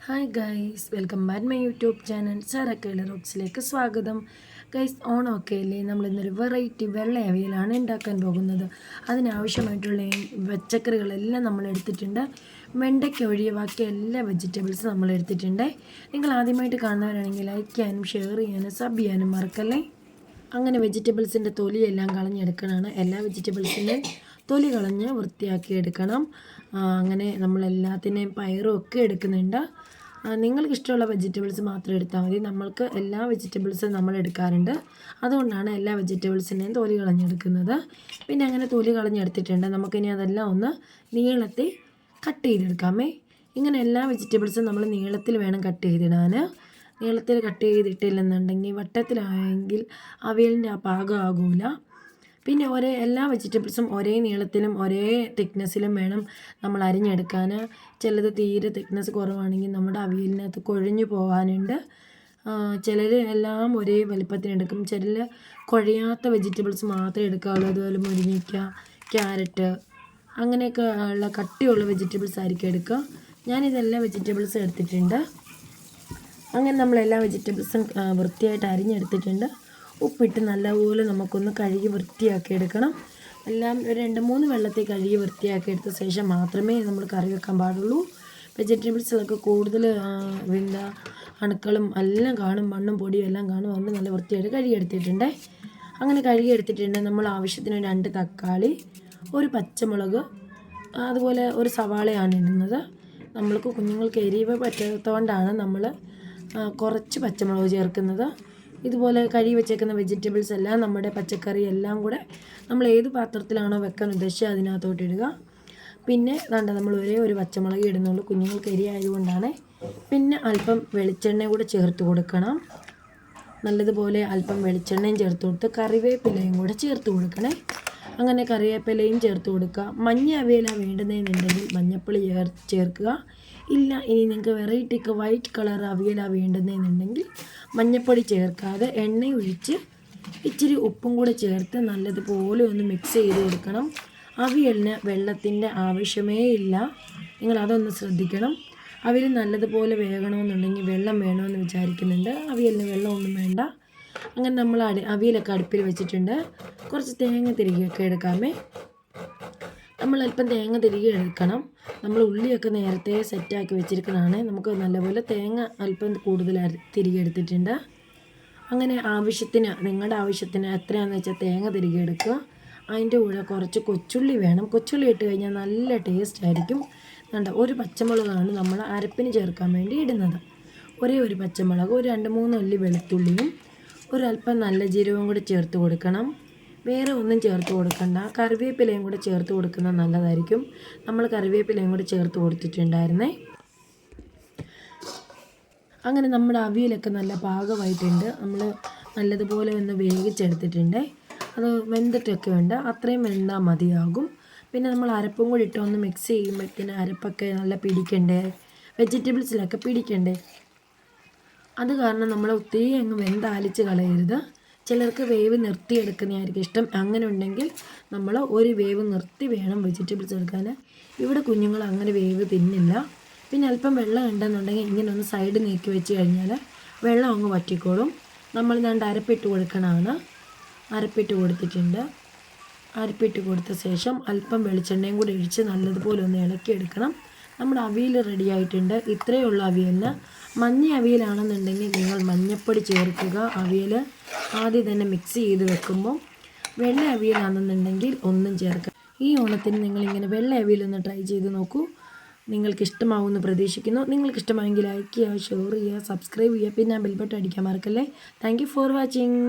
Hi guys, welcome back my YouTube channel സാറക്കയിലെ റോക്സിലേക്ക് സ്വാഗതം. ഗൈസ്, ഓണമൊക്കെ അല്ലേ, നമ്മളിന്നൊരു വെറൈറ്റി വെള്ള അവിയലാണ് ഉണ്ടാക്കാൻ പോകുന്നത്. അതിനാവശ്യമായിട്ടുള്ള പച്ചക്കറികളെല്ലാം നമ്മൾ എടുത്തിട്ടുണ്ട്. വെണ്ടയ്ക്ക ഒഴികെ ബാക്കി എല്ലാ വെജിറ്റബിൾസും നമ്മൾ എടുത്തിട്ടുണ്ട്. നിങ്ങൾ ആദ്യമായിട്ട് കാണുന്നവരാണെങ്കിൽ ലൈക്ക് ചെയ്യാനും ഷെയർ ചെയ്യാനും സബ് ചെയ്യാനും മറക്കല്ലേ. അങ്ങനെ വെജിറ്റബിൾസിൻ്റെ തൊലിയെല്ലാം കളഞ്ഞെടുക്കണമാണ്. എല്ലാ വെജിറ്റബിൾസിൻ്റെയും തൊലി കളഞ്ഞ് വൃത്തിയാക്കി എടുക്കണം. അങ്ങനെ നമ്മളെല്ലാത്തിനെയും പയറും ഒക്കെ എടുക്കുന്നുണ്ട്. നിങ്ങൾക്ക് ഇഷ്ടമുള്ള വെജിറ്റബിൾസ് മാത്രം എടുത്താൽ മതി. നമ്മൾക്ക് എല്ലാ വെജിറ്റബിൾസും നമ്മൾ എടുക്കാറുണ്ട്. അതുകൊണ്ടാണ് എല്ലാ വെജിറ്റബിൾസിൻ്റെയും തൊലി കളഞ്ഞെടുക്കുന്നത്. പിന്നെ അങ്ങനെ തൊലി കളഞ്ഞെടുത്തിട്ടുണ്ട്. നമുക്കിനി അതെല്ലാം ഒന്ന് നീളത്തിൽ കട്ട് ചെയ്തെടുക്കാമേ. ഇങ്ങനെ എല്ലാ വെജിറ്റബിൾസും നമ്മൾ നീളത്തിൽ വേണം കട്ട് ചെയ്തിടാൻ. നീളത്തിൽ കട്ട് ചെയ്തിട്ടില്ലെന്നുണ്ടെങ്കിൽ വട്ടത്തിലായെങ്കിൽ അവിയലിൻ്റെ ആ പാകം ആകില്ല. പിന്നെ എല്ലാ വെജിറ്റബിൾസും ഒരേ നീളത്തിലും ഒരേ തിക്നെസ്സിലും വേണം നമ്മൾ അരിഞ്ഞെടുക്കാൻ. ചിലത് തീരെ തിക്നെസ് കുറവാണെങ്കിൽ നമ്മുടെ അവിയലിനകത്ത് കുഴഞ്ഞു പോകാനുണ്ട്. ചിലർ എല്ലാം ഒരേ വലിപ്പത്തിനെടുക്കും. ചിലർ കുഴയാത്ത വെജിറ്റബിൾസ് മാത്രമേ എടുക്കാവുള്ളൂ. അതുപോലെ മുരിങ്ങയ്ക്ക, ക്യാരറ്റ്, അങ്ങനെയൊക്കെ ഉള്ള കട്ടിയുള്ള വെജിറ്റബിൾസ് ആയിരിക്കും എടുക്കുക. ഞാനിതെല്ലാം വെജിറ്റബിൾസ് എടുത്തിട്ടുണ്ട്. അങ്ങനെ നമ്മളെല്ലാ വെജിറ്റബിൾസും വൃത്തിയായിട്ട് അരിഞ്ഞെടുത്തിട്ടുണ്ട്. ഉപ്പിട്ട് നല്ലപോലെ നമുക്കൊന്ന് കഴുകി വൃത്തിയാക്കി എടുക്കണം. എല്ലാം ഒരു 2-3 വെള്ളത്തിൽ കഴുകി വൃത്തിയാക്കി എടുത്ത ശേഷം മാത്രമേ നമ്മൾ കറി വെക്കാൻ പാടുള്ളൂ. വെജിറ്റബിൾസിലൊക്കെ കൂടുതൽ അണുക്കളും എല്ലാം കാണും, മണ്ണും പൊടിയും എല്ലാം കാണും. അതുകൊണ്ട് നല്ല വൃത്തിയായിട്ട് കഴുകിയെടുത്തിട്ടുണ്ട്. അങ്ങനെ കഴുകിയെടുത്തിട്ടുണ്ട്. നമ്മൾ ആവശ്യത്തിന് 2 തക്കാളി, ഒരു പച്ചമുളക്, അതുപോലെ ഒരു സവാളയാണ് ഇടുന്നത്. നമ്മൾക്ക് കുഞ്ഞുങ്ങൾക്ക് എരിവ് പറ്റാത്തതുകൊണ്ടാണ് നമ്മൾ കുറച്ച് പച്ചമുളക് ചേർക്കുന്നത്. ഇതുപോലെ കഴുകി വെച്ചേക്കുന്ന വെജിറ്റബിൾസ് എല്ലാം നമ്മുടെ പച്ചക്കറി എല്ലാം കൂടെ നമ്മൾ ഏത് പാത്രത്തിലാണോ വെക്കാൻ ഉദ്ദേശിച്ചത് അതിനകത്തോട്ട് ഇടുക. പിന്നെ നമ്മൾ ഒരു പച്ചമുളക് ഇടുന്നുള്ളൂ, കുഞ്ഞുങ്ങൾക്ക് എരി ആയതുകൊണ്ടാണ്. പിന്നെ അല്പം വെളിച്ചെണ്ണ കൂടെ ചേർത്ത് കൊടുക്കണം. നല്ലതുപോലെ അല്പം വെളിച്ചെണ്ണയും ചേർത്ത് കൊടുത്ത് കറിവേപ്പിലയും കൂടെ ചേർത്ത് കൊടുക്കണേ. അങ്ങനെ കറിവേപ്പിലയും ചേർത്ത് കൊടുക്കുക. മഞ്ഞ അവിയലാണ് വേണ്ടുന്നതെന്നുണ്ടെങ്കിൽ മഞ്ഞൾപ്പൊടി ചേർക്കുക. ഇല്ല, ഇനി നിങ്ങൾക്ക് വെറൈറ്റിക്ക് വൈറ്റ് കളർ അവിയലാണ് വേണ്ടുന്നതെന്നുണ്ടെങ്കിൽ മഞ്ഞൾപ്പൊടി ചേർക്കാതെ എണ്ണ ഒഴിച്ച് ഇച്ചിരി ഉപ്പും കൂടെ ചേർത്ത് നല്ലതുപോലെ ഒന്ന് മിക്സ് ചെയ്ത് കൊടുക്കണം. അവിയലിന് വെള്ളത്തിൻ്റെ ആവശ്യമേ ഇല്ല, നിങ്ങളതൊന്ന് ശ്രദ്ധിക്കണം. അവിയൽ നല്ലതുപോലെ വേകണമെന്നുണ്ടെങ്കിൽ വെള്ളം വേണമെന്ന് വിചാരിക്കുന്നുണ്ട്. അവിയലിന് വെള്ളമൊന്നും വേണ്ട. അങ്ങനെ നമ്മൾ അവിയലൊക്കെ അടുപ്പിൽ വെച്ചിട്ടുണ്ട്. കുറച്ച് തേങ്ങ തിരികെയൊക്കെ എടുക്കാമേ. നമ്മൾ അല്പം തേങ്ങ തിരികെ എടുക്കണം. നമ്മൾ ഉള്ളിയൊക്കെ നേരത്തെ സെറ്റാക്കി വെച്ചിരിക്കുന്നതാണ്. നമുക്ക് നല്ലപോലെ തേങ്ങ അല്പം കൂടുതൽ തിരികെ എടുത്തിട്ടുണ്ട്. അങ്ങനെ നിങ്ങളുടെ ആവശ്യത്തിന് എത്രയാണെന്ന് വെച്ചാൽ തേങ്ങ തിരികെ എടുക്കുക. അതിൻ്റെ കൂടെ കുറച്ച് കൊച്ചുള്ളി വേണം. കൊച്ചുള്ളി ഇട്ട് കഴിഞ്ഞാൽ നല്ല ടേസ്റ്റ് ആയിരിക്കും. ഒരു പച്ചമുളകാണ് നമ്മൾ അരപ്പിന് ചേർക്കാൻ വേണ്ടി ഇടുന്നത്. ഒരു പച്ചമുളക്, ഒരു 2-3 അല്ലി വെളുത്തുള്ളിയും ഒരല്പം നല്ല ജീരകവും കൂടി ചേർത്ത് കൊടുക്കണം. വേറെ ഒന്നും ചേർത്ത് കൊടുക്കണ്ട. കറിവേപ്പിലയും കൂടെ ചേർത്ത് കൊടുക്കുന്നത് നല്ലതായിരിക്കും. നമ്മൾ കറിവേപ്പിലയും കൂടി ചേർത്ത് കൊടുത്തിട്ടുണ്ടായിരുന്നേ. അങ്ങനെ നമ്മുടെ അവിയലൊക്കെ നല്ല പാകമായിട്ടുണ്ട്. നമ്മൾ നല്ലതുപോലെ ഒന്ന് വേവിച്ചെടുത്തിട്ടുണ്ട്. അത് വെന്തിട്ടൊക്കെ ഉണ്ട്. അത്രയും വെന്താൽ മതിയാകും. പിന്നെ നമ്മൾ അരപ്പും കൂടി ഇട്ട് ഒന്ന് മിക്സ് ചെയ്യുമ്പോഴത്തേന് അരപ്പൊക്കെ നല്ല പിടിക്കണ്ടേ, വെജിറ്റബിൾസിലൊക്കെ പിടിക്കണ്ടേ. അത് കാരണം നമ്മൾ ഒത്തിരി അങ്ങ് വെന്താലിച്ച് കളയരുത്. ചിലർക്ക് വേവ് നിർത്തിയെടുക്കുന്നതായിരിക്കും ഇഷ്ടം. അങ്ങനെ ഉണ്ടെങ്കിൽ നമ്മൾ ഒരു വേവ് നിർത്തി വേണം വെജിറ്റബിൾസ് എടുക്കാൻ. ഇവിടെ കുഞ്ഞുങ്ങൾ അങ്ങനെ വേവ് തിന്നില്ല. പിന്നെ അല്പം വെള്ളം ഉണ്ടെന്നുണ്ടെങ്കിൽ ഇങ്ങനെ ഒന്ന് സൈഡ് നീക്കി വെച്ച് കഴിഞ്ഞാൽ വെള്ളം അങ്ങ് വറ്റിക്കോളും. നമ്മൾ അരപ്പിട്ട് കൊടുക്കണമാണ്. അരപ്പിട്ട് കൊടുത്തിട്ടുണ്ട്. അരപ്പിട്ട് കൊടുത്ത ശേഷം അല്പം വെളിച്ചെണ്ണയും കൂടി ഒഴിച്ച് നല്ലതുപോലെ ഒന്ന് ഇളക്കിയെടുക്കണം. നമ്മുടെ അവിയൽ റെഡി ആയിട്ടുണ്ട്. ഇത്രയേ ഉള്ളൂ അവിയലിന്. മഞ്ഞ അവിയലാണെന്നുണ്ടെങ്കിൽ നിങ്ങൾ മഞ്ഞൾപ്പൊടി ചേർക്കുക. അവിയൽ ആദ്യം തന്നെ മിക്സ് ചെയ്ത് വെക്കുമ്പോൾ. വെള്ള അവിയലാണെന്നുണ്ടെങ്കിൽ ഒന്നും ചേർക്കുക. ഈ ഓണത്തിന് നിങ്ങളിങ്ങനെ വെള്ള അവിയലൊന്ന് ട്രൈ ചെയ്ത് നോക്കൂ. നിങ്ങൾക്ക് ഇഷ്ടമാവുമെന്ന് പ്രതീക്ഷിക്കുന്നു. നിങ്ങൾക്ക് ഇഷ്ടമായെങ്കിൽ ലൈക്ക് ചെയ്യുക, ഷെയർ ചെയ്യുക, സബ്സ്ക്രൈബ് ചെയ്യുക. പിന്നെ ബെൽ ബട്ടൺ അടിക്കാൻ മറക്കല്ലേ. Thank you for watching.